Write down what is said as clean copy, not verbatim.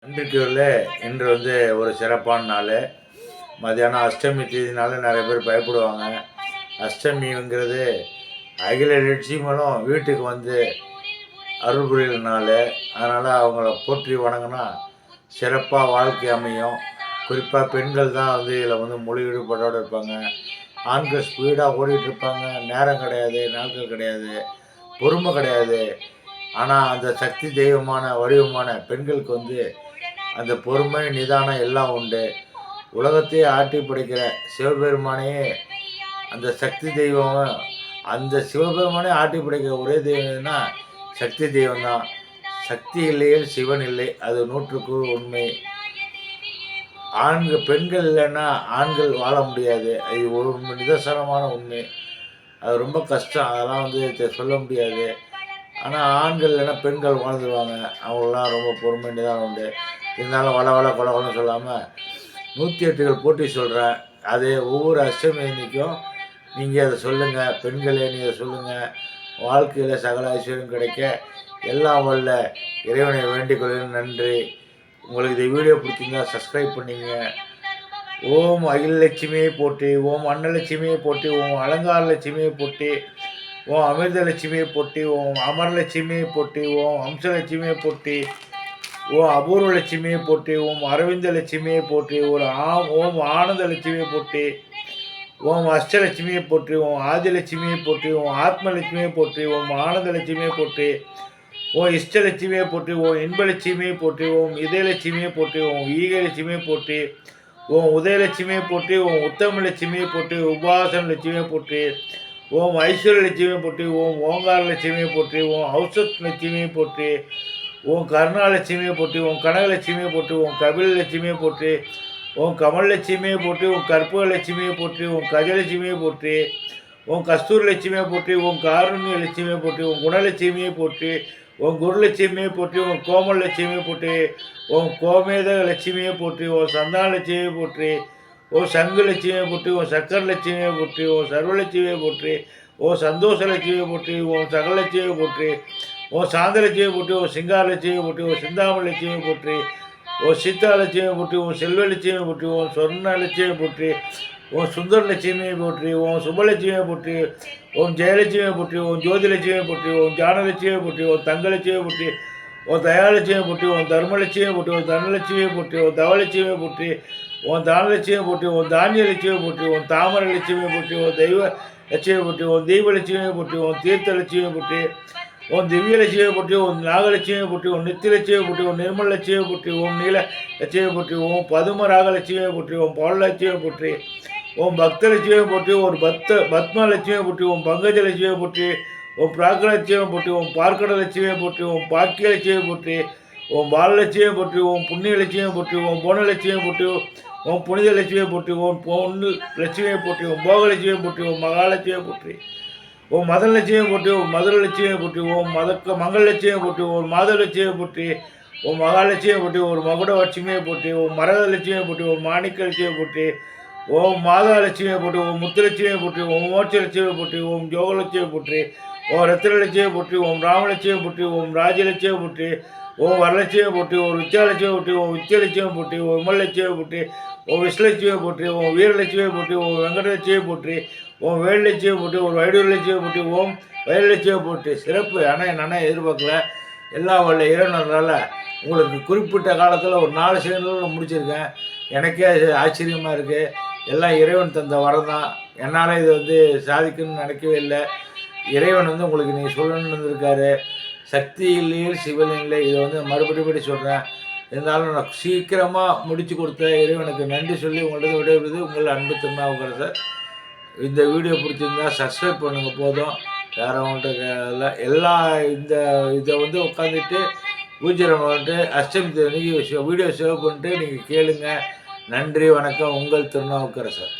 இன்று ஒரு சிறப்பான நாள். மதியானம் அஷ்டமி தேதினால நிறைய பேர் பயப்படுவாங்க. அஷ்டமிங்கிறது அகில லட்சுமிகளும் வீட்டுக்கு அருள் புரிகிற நாள். அதனால் அவங்கள போற்றி வணங்கினா சிறப்பாக வாழ்க்கை அமையும். குறிப்பாக பெண்கள் தான் இதில் முழு ஈடுபாட்டோடு இருப்பாங்க. ஆண்கள் ஸ்பீடாக ஓடிட்டு இருப்பாங்க. நேரம் கிடையாது, நாட்கள் கிடையாது, பொறுமை கிடையாது. ஆனால் அந்த சக்தி தெய்வமான வடிவமான பெண்களுக்கு அந்த பொறுமை, நிதானம் எல்லாம் உண்டு. உலகத்தையே ஆட்டி படைக்கிற சிவபெருமானே அந்த சக்தி தெய்வம். அந்த சிவபெருமானே ஆட்டி படைக்கிற ஒரே தெய்வம்னா சக்தி தெய்வம் தான். சக்தி இல்லையே சிவன் இல்லை, அது 100க்கு உண்மை. பெண்கள் இல்லைன்னா ஆண்கள் வாழ முடியாது, அது ஒரு நிதர்சனமான உண்மை. அது ரொம்ப கஷ்டம், அதெல்லாம் சொல்ல முடியாது. ஆனால் ஆண்கள் இல்லைன்னா பெண்கள் வாழ்ந்துருவாங்க. அவங்களாம் ரொம்ப பொறுமை நிதானம் உண்டு. இருந்தாலும் கொலன்னு சொல்லாமல் 108 போட்டி சொல்கிறேன். அதே ஒவ்வொரு அஷ்டமி அன்னைக்கும் நீங்கள் அதை சொல்லுங்கள். பெண்களே நீங்கள் சொல்லுங்கள். வாழ்க்கையில் சகல ஐஸ்வர்யம் கிடைக்க எல்லாம் வல்ல இறைவனை வேண்டிக் கொள்கிறேன். நன்றி. உங்களுக்கு இந்த வீடியோ பிடிச்சிருந்தா சப்ஸ்கிரைப் பண்ணிங்க. ஓம் அகிலட்சுமியை போற்றி, ஓம் அன்னலட்சுமியை போற்றி, ஓம் அலங்கார லட்சுமியை போற்றி, ஓம் அமிர்தலட்சுமியை போற்றி, ஓம் அமரலட்சுமியை போற்றி, ஓம் அம்சலட்சுமியை போற்றி, ஓம் அபூர்வ லட்சுமியை போற்றி, ஓம் அரவிந்த லட்சுமியை போற்றி, ஓம் ஆனந்த லட்சுமியை போற்றி, ஓம் அஷ்டலட்சுமியை போற்றி, ஓம் ஆதிலட்சுமியை போற்றி, ஓம் ஆத்மலட்சுமியை போற்றி, ஓம் ஆனந்த லட்சுமியை போற்றி, ஓம் இஷ்டலட்சுமியை போற்றி, ஓம் இன்பலட்சுமியை போற்றி, ஓம் இதயலட்சுமியை போற்றி, ஓம் ஈகலட்சுமியை போற்றி, ஓம் உதயலட்சுமியை போற்றி, ஓம் உத்தம லட்சுமியை போற்றி, உபாசன லட்சுமியை போற்றி, ஓம் ஐஸ்வர்ய லட்சுமியை போற்றி, ஓம் ஓங்கார லட்சுமியை போற்றி, ஓம் ஔஷத் லட்சுமியை போற்றி, ஓம் கருணாலட்சுமியை போற்றி, ஓம் கனகலட்சுமியை போற்றி, ஓம் கபில லட்சுமியை போற்றி, ஓம் கமல் லட்சுமியை போற்றி, ஓம் கற்பக லட்சுமியை போற்றி, ஓம் கஜலட்சுமியை போற்றி, ஓம் கஸ்தூரி லட்சுமியை போற்றி, ஓம் காருண்ய லட்சுமியை போற்றி, ஓம் குணலட்சுமியை போற்றி, ஓம் குருலட்சுமியை போற்றி, ஓம் கோமல் லட்சுமியை போற்றி, ஓம் கோமேத லட்சுமியை போற்றி, ஓம் சந்தான லட்சுமியை போற்றி, ஓம் சங்கு லட்சுமியை போற்றி, ஓம் சக்கர லட்சுமியை போற்றி, ஓம் சர்வலட்சுமியை போற்றி, ஓம் சந்தோஷ லட்சுமியை போற்றி, ஓம் சகல லட்சுமியை போற்றி, ஓம் சாந்த லட்சுமியை போற்றி, ஓம் சிங்கார லட்சுமியை போற்றி, ஓம் சிந்தாம லட்சுமியை போற்றி, ஓம் சீதா லட்சுமியை போற்றி, ஓம் செல்வ லட்சுமியை போற்றி, ஓம் சொர்ண லட்சுமியை போற்றி, ஓம் சுந்தர லட்சுமியை போற்றி, ஓம் சுபலட்சுமியை போற்றி, ஓம் ஜெயலட்சுமியை போற்றி, ஓம் ஜோதிலட்சுமியை போற்றி, ஓம் ஜானலட்சுமியை போற்றி, ஓம் தங்கலட்சுமியை போற்றி, ஓம் தயாலட்சுமியை போற்றி, ஓம் தர்மலட்சுமியை போற்றி, ஓம் தனலட்சுமியை போற்றி, ஓம் தவலட்சுமியை போற்றி, ஓம் தானலட்சுமியை போற்றி, ஓம் தானிய லட்சுமியை போற்றி, ஓம் தாமர லட்சுமியை போற்றி, ஓம் தெய்வ லட்சுமியை போற்றி, ஓம் தெய்வ லட்சுமியை போற்றி, ஓம் தீர்த்த லட்சுமியை போற்றி, ஓம் திவ்ய லட்சுமியை போற்றி, ஓம் நாகலட்சுமியை போற்றி, ஓம் நித்திய லட்சுமியை போற்றி, ஓம் நிர்மல் லட்சுமியை போற்றி, ஓம் நீல லட்சுமியை போற்றி, ஓம் பதும ராக லட்சுமியை போற்றி, ஓம் பௌல லட்சுமியை போற்றி, ஓம் பக்த லட்சுமியை போற்றி, ஒரு பத்ம லட்சுமியை போற்றி, ஓம் பங்கஜ லட்சுமியை போற்றி, ஓம் பிராக்க லட்சுமியை போற்றி, ஓம் பார்க்கட லட்சுமியை போற்றி, ஓம் பாக்கிய லட்சுமியை போற்றி, ஓம் பாலலட்சுமியை போற்றி, ஓம் புண்ணிய லட்சுமியை போற்றி, ஓம் போன லட்சுமியை போற்றி, ஓம் புனித லட்சுமியை போற்றி, ஓம் பொண்ணு லட்சுமியை போற்றி, ஓம் போக லட்சுமியை போற்றி, ஓம் மகாலட்சுமியை போற்றி, ஓம் மத லட்சுமியை போற்றி, ஓம் மதுர லட்சுமியை போற்றி, ஓம் மங்கள லட்சுமியை போற்றி, ஓம் மாத லட்சுமியை போற்றி, ஓம் மகாலட்சுமியை போற்றி, ஒரு மகுட லட்சுமியை போற்றி, ஓம் மரத லட்சுமியை போற்றி, ஓம் மாணிக்க லட்சுமியை போற்றி, ஓம் மாதா லட்சுமியை போற்றி, ஓம் முத்துலட்சுமியை போற்றி, ஓம் மோட்ச லட்சுமியை போற்றி, ஓம் ஜோகலட்சுமியை போற்றி, ஓம் ரத்தின லட்சுமியை போற்றி, ஓம் ராமலட்சுமியை போற்றி, ஓம் ராஜலட்சுமியை போற்றி, ஓம் வரலட்சுமியை போற்றி, ஓம் வித்யாலட்சுமியை போற்றி, ஓம் வித்யலட்சுமியை போற்றி, ஓம் விமலட்சுமியை போற்றி, ஓம் விஷ்ணுலட்சுமியை போற்றி, ஓம் வீரலட்சுமியை போற்றி, ஓம் வெங்கடலட்சுமியை போற்றி, ஓம் வேலுலட்சுமியை போற்றி, ஒரு வைடூரலட்சுமியை போற்றி, ஓம் வயலட்சுமியை போற்றி. சிறப்பு. ஆனால் என்னென்ன எதிர்பார்க்கல. எல்லாம் வல்ல இறைவனால உங்களுக்கு குறிப்பிட்ட காலத்தில் ஒரு 4 செகண்டில் முடிச்சிருக்கேன். எனக்கே ஆச்சரியமாக இருக்குது. எல்லாம் இறைவன் தந்த வரம் தான். என்னால் இது சாதிக்கணும்னு நினைக்கவே இல்லை. இறைவன் உங்களுக்கு நீங்கள் சொல்லணும்னு இருந்திருக்காரு. சக்தி இல்லையே சிவன் இல்லை. இதை மறுபடியும் சொல்கிறேன். இருந்தாலும் நான் சீக்கிரமாக முடித்து கொடுத்த இறைவனுக்கு நன்றி சொல்லி உங்கள்கிட்ட விடைபெறுவது உங்கள் அன்பு திருநாவுக்கரசர். இந்த வீடியோ பிடிச்சிருந்தா சப்ஸ்கிரைப் பண்ணுங்கள் போதும். வேறு அவங்கள்ட்ட இல்லை. இதை உட்காந்துட்டு பூஜ்ஜியம் அஷ்டமி அன்னைக்கு வீடியோ சேவ் பண்ணிட்டு நீங்கள் கேளுங்க. நன்றி, வணக்கம். உங்கள் திருநாவுக்கரசர்.